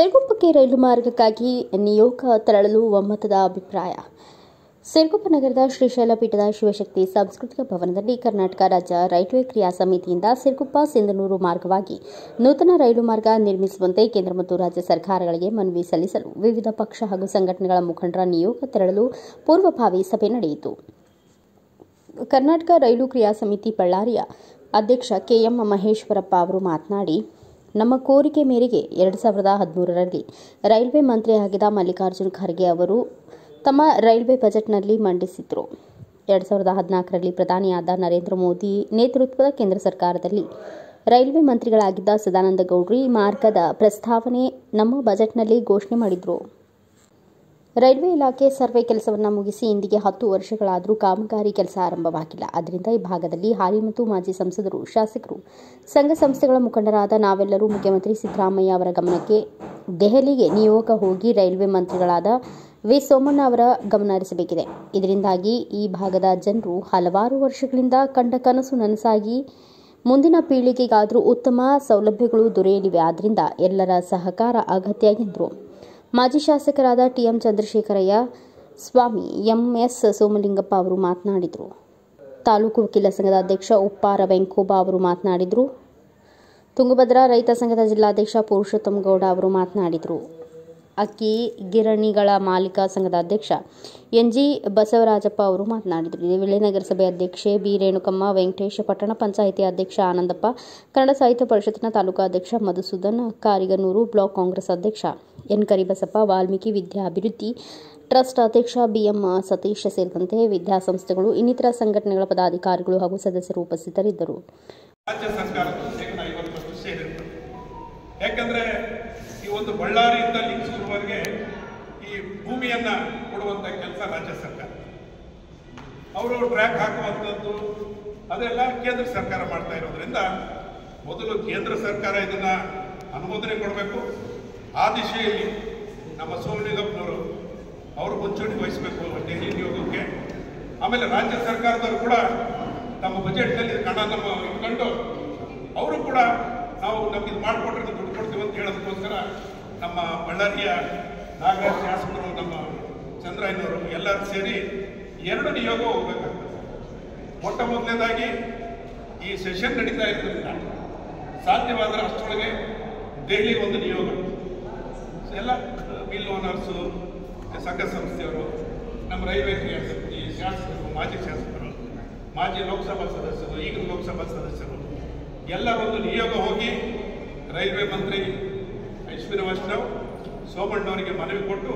ಸಿರಗುಪ್ಪಕ್ಕೆ ರೈಲು ಮಾರ್ಗಕ್ಕಾಗಿ ನಿಯೋಗ ತೆರಳಲು ಒಮ್ಮತದ ಅಭಿಪ್ರಾಯ. ಸಿರಗುಪ್ಪ ನಗರದ ಶ್ರೀಶೈಲ ಪೀಠದ ಶಿವಶಕ್ತಿ ಸಾಂಸ್ಕೃತಿಕ ಭವನದಲ್ಲಿ ಕರ್ನಾಟಕ ರಾಜ್ಯ ರೈಲ್ವೆ ಕ್ರಿಯಾ ಸಮಿತಿಯಿಂದ ಸಿರಗುಪ್ಪ ಸಿಂಧನೂರು ಮಾರ್ಗವಾಗಿ ನೂತನ ರೈಲು ಮಾರ್ಗ ನಿರ್ಮಿಸುವಂತೆ ಕೇಂದ್ರ ಮತ್ತು ರಾಜ್ಯ ಸರ್ಕಾರಗಳಿಗೆ ಮನವಿ ಸಲ್ಲಿಸಲು ವಿವಿಧ ಪಕ್ಷ ಹಾಗೂ ಸಂಘಟನೆಗಳ ಮುಖಂಡರ ನಿಯೋಗ ತೆರಳಲು ಪೂರ್ವಭಾವಿ ಸಭೆ ನಡೆಯಿತು. ಕರ್ನಾಟಕ ರೈಲು ಕ್ರಿಯಾ ಸಮಿತಿ ಬಳ್ಳಾರಿಯ ಅಧ್ಯಕ್ಷ ಕೆಎಂ ಮಹೇಶ್ವರಪ್ಪ ಅವರು ಮಾತನಾಡಿ, ನಮ್ಮ ಕೋರಿಕೆ ಮೇರೆಗೆ 2013ರಲ್ಲಿ ರೈಲ್ವೆ ಮಂತ್ರಿಯಾಗಿದ್ದ ಮಲ್ಲಿಕಾರ್ಜುನ ಖರ್ಗೆ ಅವರು ತಮ್ಮ ರೈಲ್ವೆ ಬಜೆಟ್ನಲ್ಲಿ ಮಂಡಿಸಿದ್ರು. 2014ರಲ್ಲಿ ಪ್ರಧಾನಿಯಾದ ನರೇಂದ್ರ ಮೋದಿ ನೇತೃತ್ವದ ಕೇಂದ್ರ ಸರ್ಕಾರದಲ್ಲಿ ರೈಲ್ವೆ ಮಂತ್ರಿಗಳಾಗಿದ್ದ ಸದಾನಂದ ಗೌಡ್ರು ಈ ಮಾರ್ಗದ ಪ್ರಸ್ತಾವನೆ ನಮ್ಮ ಬಜೆಟ್ನಲ್ಲಿ ಘೋಷಣೆ ಮಾಡಿದ್ರು. ರೈಲ್ವೆ ಇಲಾಖೆ ಸರ್ವೆ ಕೆಲಸವನ್ನು ಮುಗಿಸಿ ಇಂದಿಗೆ 10 ವರ್ಷಗಳಾದರೂ ಕಾಮಗಾರಿ ಕೆಲಸ ಆರಂಭವಾಗಿಲ್ಲ. ಆದ್ದರಿಂದ ಈ ಭಾಗದಲ್ಲಿ ಹಾಲಿ ಮತ್ತು ಮಾಜಿ ಸಂಸದರು, ಶಾಸಕರು, ಸಂಘ ಸಂಸ್ಥೆಗಳ ಮುಖಂಡರಾದ ನಾವೆಲ್ಲರೂ ಮುಖ್ಯಮಂತ್ರಿ ಸಿದ್ದರಾಮಯ್ಯ ಅವರ ಗಮನಕ್ಕೆ ದೆಹಲಿಗೆ ನಿಯೋಗ ಹೋಗಿ ರೈಲ್ವೆ ಮಂತ್ರಿಗಳಾದ ವಿ ಸೋಮಣ್ಣ ಅವರ ಗಮನ ಹರಿಸಬೇಕಿದೆ. ಇದರಿಂದಾಗಿ ಈ ಭಾಗದ ಜನರು ಹಲವಾರು ವರ್ಷಗಳಿಂದ ಕಂಡ ಕನಸು ನನಸಾಗಿ ಮುಂದಿನ ಪೀಳಿಗೆಗಾದರೂ ಉತ್ತಮ ಸೌಲಭ್ಯಗಳು ದೊರೆಯಲಿವೆ. ಆದ್ದರಿಂದ ಎಲ್ಲರ ಸಹಕಾರ ಅಗತ್ಯ ಎಂದರು. ಮಾಜಿ ಶಾಸಕರಾದ ಟಿಎಂ ಚಂದ್ರಶೇಖರಯ್ಯ ಸ್ವಾಮಿ, ಎಂಎಸ್ ಸೋಮಲಿಂಗಪ್ಪ ಅವರು ಮಾತನಾಡಿದರು. ತಾಲೂಕು ವಕೀಲ ಸಂಘದ ಅಧ್ಯಕ್ಷ ಉಪ್ಪಾರ ವೆಂಕೋಬ ಅವರು ಮಾತನಾಡಿದರು. ತುಂಗಭದ್ರಾ ರೈತ ಸಂಘದ ಜಿಲ್ಲಾಧ್ಯಕ್ಷ ಪುರುಷೋತ್ತಮ ಗೌಡ ಅವರು ಮಾತನಾಡಿದರು. ಅಕ್ಕಿ ಗಿರಣಿಗಳ ಮಾಲೀಕ ಸಂಘದ ಅಧ್ಯಕ್ಷ ಎನ್ಜಿ ಬಸವರಾಜಪ್ಪ ಅವರು ಮಾತನಾಡಿದರು. ಇದೇ ವೇಳೆ ನಗರಸಭೆ ಅಧ್ಯಕ್ಷೆ ಬಿ ರೇಣುಕಮ್ಮ, ವೆಂಕಟೇಶ, ಪಟ್ಟಣ ಪಂಚಾಯಿತಿ ಅಧ್ಯಕ್ಷ ಆನಂದಪ್ಪ, ಕನ್ನಡ ಸಾಹಿತ್ಯ ಪರಿಷತ್ತಿನ ತಾಲೂಕಾ ಅಧ್ಯಕ್ಷ ಮಧುಸೂದನ್, ಕಾರಿಗನೂರು ಬ್ಲಾಕ್ ಕಾಂಗ್ರೆಸ್ ಅಧ್ಯಕ್ಷ ಎನ್ ಕರಿಬಸಪ್ಪ, ವಾಲ್ಮೀಕಿ ವಿದ್ಯಾಭಿವೃದ್ಧಿ ಟ್ರಸ್ಟ್ ಅಧ್ಯಕ್ಷ ಬಿಎಂ ಸತೀಶ್ ಸೇರಿದಂತೆ ವಿದ್ಯಾಸಂಸ್ಥೆಗಳು, ಇನ್ನಿತರ ಸಂಘಟನೆಗಳ ಪದಾಧಿಕಾರಿಗಳು ಹಾಗೂ ಸದಸ್ಯರು ಉಪಸ್ಥಿತರಿದ್ದರು. ಈ ಒಂದು ಬಳ್ಳಾರಿಯಿಂದ ಲಿಂಗಸೂರುವರೆಗೆ ಈ ಭೂಮಿಯನ್ನ ಕೊಡುವಂತ ಕೆಲಸ ರಾಜ್ಯ ಸರ್ಕಾರ, ಅವರು ಟ್ರ್ಯಾಕ್ ಹಾಕುವಂಥದ್ದು ಅದೆಲ್ಲ ಕೇಂದ್ರ ಸರ್ಕಾರ ಮಾಡ್ತಾ ಇರೋದ್ರಿಂದ ಮೊದಲು ಕೇಂದ್ರ ಸರ್ಕಾರ ಇದನ್ನ ಅನುಮೋದನೆ ಕೊಡಬೇಕು. ಆ ದಿಶೆಯಲ್ಲಿ ನಮ್ಮ ಸೋಮಲಿಂಗಪ್ಪನವರು ಅವರು ಮುಂಚೂಣಿ ವಹಿಸಬೇಕು ದೆಹಲಿ ನಿಯೋಗಕ್ಕೆ. ಆಮೇಲೆ ರಾಜ್ಯ ಸರ್ಕಾರದವರು ಕೂಡ ನಮ್ಮ ಬಜೆಟ್ನಲ್ಲಿ ಹಣ ನಮ್ಮ ಇಟ್ಕೊಂಡು ಅವರು ಕೂಡ ನಾವು ನಮ್ಗೆ ಇದು ಮಾಡಿಕೊಟ್ರೆ ದುಡ್ಡು ಕೊಡ್ತೀವಿ ಅಂತ ಹೇಳೋದಕ್ಕೋಸ್ಕರ ನಮ್ಮ ಬಳ್ಳಾರಿಯ ನಾಗರಾಜ್ ಶಾಸಕರು, ನಮ್ಮ ಚಂದ್ರಯ್ಯನವರು ಎಲ್ಲರೂ ಸೇರಿ 2 ನಿಯೋಗ ಹೋಗ್ಬೇಕಾಗ್ತದೆ. ಮೊಟ್ಟ ಮೊದಲನೇದಾಗಿ ಈ ಸೆಷನ್ ನಡೀತಾ ಇರೋದ್ರಿಂದ ಸಾಧ್ಯವಾದರೆ ಅಷ್ಟರೊಳಗೆ ದೆಹಲಿ ಒಂದು ನಿಯೋಗ, ಎಲ್ಲ ಮಿಲ್ ಓನರ್ಸು, ಸಂಘ ಸಂಸ್ಥೆಯವರು, ನಮ್ಮ ರೈಲ್ವೆ ಕ್ರಿಯಾ ಸಮಿತಿ ಶಾಸಕರು, ಮಾಜಿ ಶಾಸಕರು, ಮಾಜಿ ಲೋಕಸಭಾ ಸದಸ್ಯರು, ಈಗಿನ ಲೋಕಸಭಾ ಸದಸ್ಯರು ಎಲ್ಲರೊಂದು ನಿಯೋಗ ಹೋಗಿ ರೈಲ್ವೆ ಮಂತ್ರಿ ಅಶ್ವಿನಿ ವೈಷ್ಣವ್ ಸೋಮಣ್ಣವರಿಗೆ ಮನವಿ ಕೊಟ್ಟು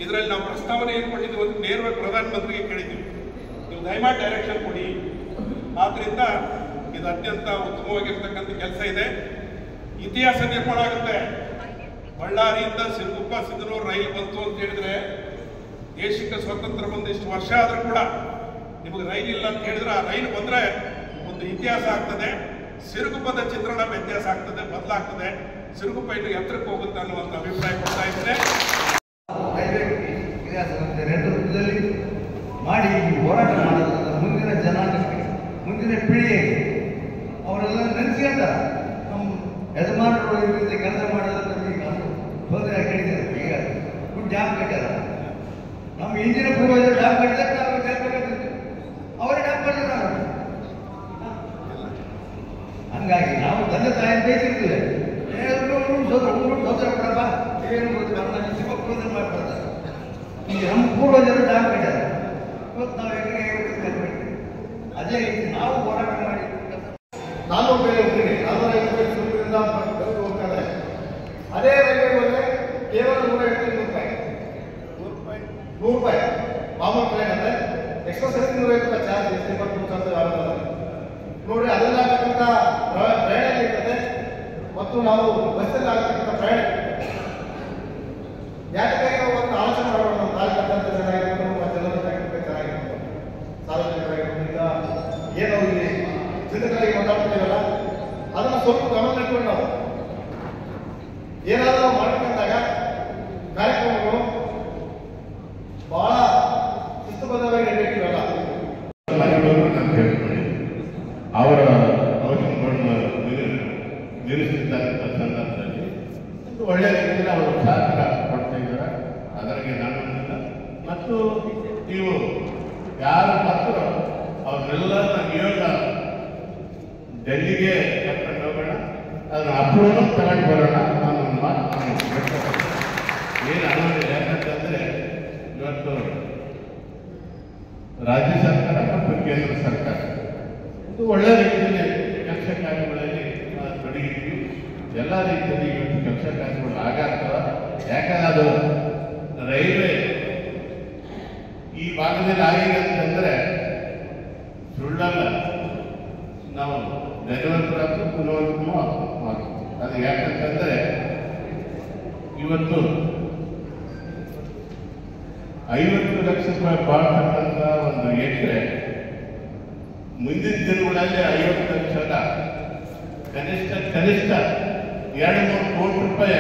ಇದರಲ್ಲಿ ನಾವು ಪ್ರಸ್ತಾವನೆ ಏನು ಕೊಟ್ಟಿದ್ದೀವಿ ಅಂತ ನೇರವಾಗಿ ಪ್ರಧಾನಮಂತ್ರಿಗೆ ಕೇಳಿದ್ದೀವಿ. ನೀವು ದಯಮಾಡಿ ಡೈರೆಕ್ಷನ್ ಕೊಡಿ. ಆದ್ರಿಂದ ಇದು ಅತ್ಯಂತ ಉತ್ತಮವಾಗಿರ್ತಕ್ಕಂಥ ಕೆಲಸ ಇದೆ. ಇತಿಹಾಸ ನಿರ್ಮಾಣ ಆಗುತ್ತೆ. ಬಳ್ಳಾರಿಯಿಂದ ಸಿರಗುಪ್ಪ ಸಿಂಧನೂರು ರೈಲು ಬಂತು ಅಂತ ಹೇಳಿದ್ರೆ ದೇಶಕ್ಕೆ ಸ್ವಾತಂತ್ರ್ಯ ಬಂದ ಇಷ್ಟು ವರ್ಷ ಆದರೂ ಕೂಡ ನಿಮಗೆ ರೈಲ್ ಇಲ್ಲ ಅಂತ ಹೇಳಿದ್ರೆ ಆ ರೈಲು ಬಂದರೆ ಒಂದು ಇತಿಹಾಸ ಆಗ್ತದೆ. ಸಿರಗುಪ್ಪದ ಚಿತ್ರಣ ವ್ಯತ್ಯಾಸ ಆಗ್ತದೆ, ಬದಲಾಗ್ತದೆ. ಸಿರಗುಪ್ಪ ಇನ್ನು ಎತ್ತರಕ್ಕೆ ಹೋಗುತ್ತೆ ಅನ್ನುವಂಥ ಅಭಿಪ್ರಾಯ ಕೊಡ್ತಾ ಇದ್ದೇನೆ. ನೇತೃತ್ವದಲ್ಲಿ ಮಾಡಿ ಹೋರಾಟ ಮಾಡೋದ್ರಿಂದ ಮುಂದಿನ ಜನಾಂಗಕ್ಕೆ, ಮುಂದಿನ ಪೀಳಿಗೆಗೆ ಅವರೆಲ್ಲ ನೆನೆಸ್ಕೊಂಡ ನಮ್ಮ ಯಜಮಾನರು ಈ ರೀತಿ ಕೆಲಸ ಮಾಡೋದ್ರಲ್ಲಿ ತೊಂದರೆ ಕಟ್ಟಿದ್ದಾರೆ. ಈಗ ಗುಡ್ ಡ್ಯಾಮ್ ಕಟ್ಟಾರ, ನಮ್ಮ ಹಿಂದಿನ ಪೂರ್ವಜರು ಡ್ಯಾಮ್ ಕಟ್ಟಿದಾಗ ನಾವು ಕೇಳ್ಬೇಕಾಗ್ತದೆ, ಅವರೇ ಡ್ಯಾಮ್ ಕಟ್ಟಿದ್ದಾರೆ. ಹಂಗಾಗಿ ನಾವು ತಂದೆ ತಾಯಿ ಬೇಕಿರ್ತೀವಿ, ಸೋದರ ಬಿಡಪ್ಪ ಏನು ಗೊತ್ತಿಲ್ಲ ಮಾಡ್ತಾರೆ. ಈಗ ನಮ್ಮ ಪೂರ್ವಜರು ಡ್ಯಾಮ್ ಕಟ್ಟಾರ, ಇವತ್ತು ನಾವು ಹೆಂಗೆ ಅದೇ ರೀತಿ ನಾವು ಹೋರಾಟ ಮಾಡಿ 400 ರೂಪಾಯಿ ಹೋಗ್ತಾರೆ. ಅದೇ ರೈಲ್ವೆ ಹೋದ್ರೆ ಕೇವಲ 150 ರೂಪಾಯಿ, 100 ರೂಪಾಯಿ ಮಾಮೂಲು ಟ್ರೈನ್ ಅಂದ್ರೆ ಎಕ್ಸ್ಪ್ರೆಸ್ 150 ರೂಪಾಯಿ ಚಾರ್ಜ್, 23 ಆಗೋಲ್ಲ ನೋಡ್ರಿ. ಅದೆಲ್ಲ ಆಗ್ತಕ್ಕಂಥ ಪ್ರಯಾಣ ಇರ್ತದೆ ಮತ್ತು ನಾವು ಬಸ್ಸಲ್ಲಿ ಆಗ್ತಕ್ಕಂಥ ಪ್ರಯಾಣ ಯಾಕೆ ಒಂದು ಆಲೋಚನೆ ಮಾಡೋಣ. ನಮ್ಮ ಕಾರ್ಯಕರ್ತಂತ ಚೆನ್ನಾಗಿರ್ಬೋದು, ಮತ್ತೆಲ್ಲರೂ ಚೆನ್ನಾಗಿರ್ಬೋದು, ಸಾರ್ವಜನಿಕರಾಗಿರ್ಬೋದು. ಈಗ ಏನೋ ಇಲ್ಲಿ ಚಿತ್ರಕಲೆಗೆ ಮಾತಾಡ್ತಿದ್ದೀವಲ್ಲ, ಅದನ್ನು ಸ್ವಲ್ಪ ಗಮನ ಇಟ್ಕೊಂಡು ನಾವು ಏನಾದರೂ ಮಾಡ್ಕೊಂಡಾಗ ಕಾರ್ಯಕ್ರಮಗಳು ಬಹಳ ಶಿಸ್ತುಬದ್ಧವಾಗಿ ನಡೆಯಬೇಕಿಲ್ಲ. ಅವರ ಅವಶ್ಯಕತೆಗಳನ್ನು ನಿಲ್ಲಿಸಿದ್ದಾರೆ ಸಂದರ್ಭದಲ್ಲಿ ಒಂದು ಒಳ್ಳೆಯ ರೀತಿಯಲ್ಲಿ ಅವರು ಸಹಕಾರ ಕೊಡ್ತಾ ಇದ್ದಾರೆ. ಅದರಿಗೆ ನಾನು ಮತ್ತು ನೀವು ಯಾರು ಬರ್ತಾರೋ ಅವ್ರನ್ನೆಲ್ಲ ನಿಯೋಗ ಡೆಲ್ಲಿಗೆ ಕರ್ಕೊಂಡು ಹೋಗೋಣ, ಅದನ್ನ ಅಪ್ರೂವಲ್ ತಗೊಂಡು ಬರೋಣ ಅನ್ನೋ ಮಾತು ನಾನು ಬಿಡ್ತಾರೆ. ಏನು ಅನ್ನೋದಿಲ್ಲ. ಯಾಕಂತಂದ್ರೆ ಇವತ್ತು ರಾಜ್ಯ ಸರ್ಕಾರ ಮತ್ತು ಕೇಂದ್ರ ಸರ್ಕಾರ ಇದು ಒಳ್ಳೆ ರೀತಿಯಲ್ಲಿ ಕೆಲಸ ಕಾರ್ಯಗಳಲ್ಲಿ ತೊಡಗಿದ್ವಿ. ಎಲ್ಲ ರೀತಿಯಲ್ಲಿ ಇವತ್ತು ಕೆಲಸ ಕಾರ್ಯಗಳು ಆಗಾಗ್ತವ. ಯಾಕಂದ್ರೆ ಅದು ರೈಲ್ವೆ ಈ ಭಾಗದಲ್ಲಿ ಆಗಿದೆ ಅಂತಂದ್ರೆ ಸುಳ್ಳಲ್ಲ. ನಾವು ನೆರವಂತರಾದ್ರು ಗುಣವಂತನೂ ಮಾಡ್ತೀವಿ. ಅದು ಯಾಕಂತಂದ್ರೆ ಇವತ್ತು 50 ಲಕ್ಷ ರೂಪಾಯಿ ಬಾಳ್ತಕ್ಕಂಥ ಒಂದು ಎಕರೆ ಮುಂದಿನ ದಿನಗಳಲ್ಲಿ 50 ಲಕ್ಷ ಅಲ್ಲ, ಕನಿಷ್ಠ 2-3 ಕೋಟಿ ರೂಪಾಯಿ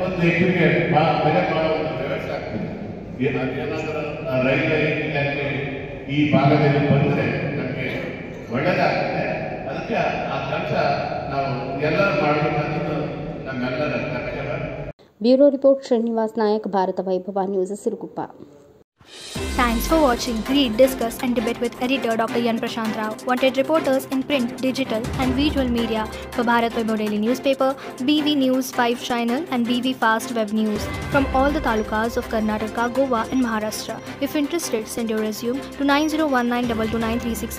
ಒಂದು ಎಕರೆಗೆ ಬೆಲೆ ಮಾಡುವಂಥ ವ್ಯವಸ್ಥೆ ಆಗ್ತದೆ. ಏನಾದರೂ ರೈಲ್ವೆ ಇಲಾಖೆ ಈ ಭಾಗದಲ್ಲಿ ಬಂದರೆ ನಮಗೆ ಒಳ್ಳೆಯದಾಗ್ತದೆ. ಅದಕ್ಕೆ ಆ ಕೆಲಸ ನಾವು ಎಲ್ಲ ಮಾಡಬೇಕಂತ ನಮ್ಮೆಲ್ಲರ ಕರ್ತವ್ಯ. ಬ್ಯೂರೋ ರಿಪೋರ್ಟ್ ಶ್ರೀನಿವಾಸ್ ನಾಯಕ್, ಭಾರತ ವೈಭವ news, Siruguppa. Thanks for watching. Read, discuss and debate with editor Dr. Yan Prashant Rao. Wanted reporters in print, digital and visual media for Bharat Vaibhav Daily Newspaper, BV News 5 Channel and BV Fast Web News from all the talukas of Karnataka, Goa and Maharashtra. If interested, send your resume to 9019229369.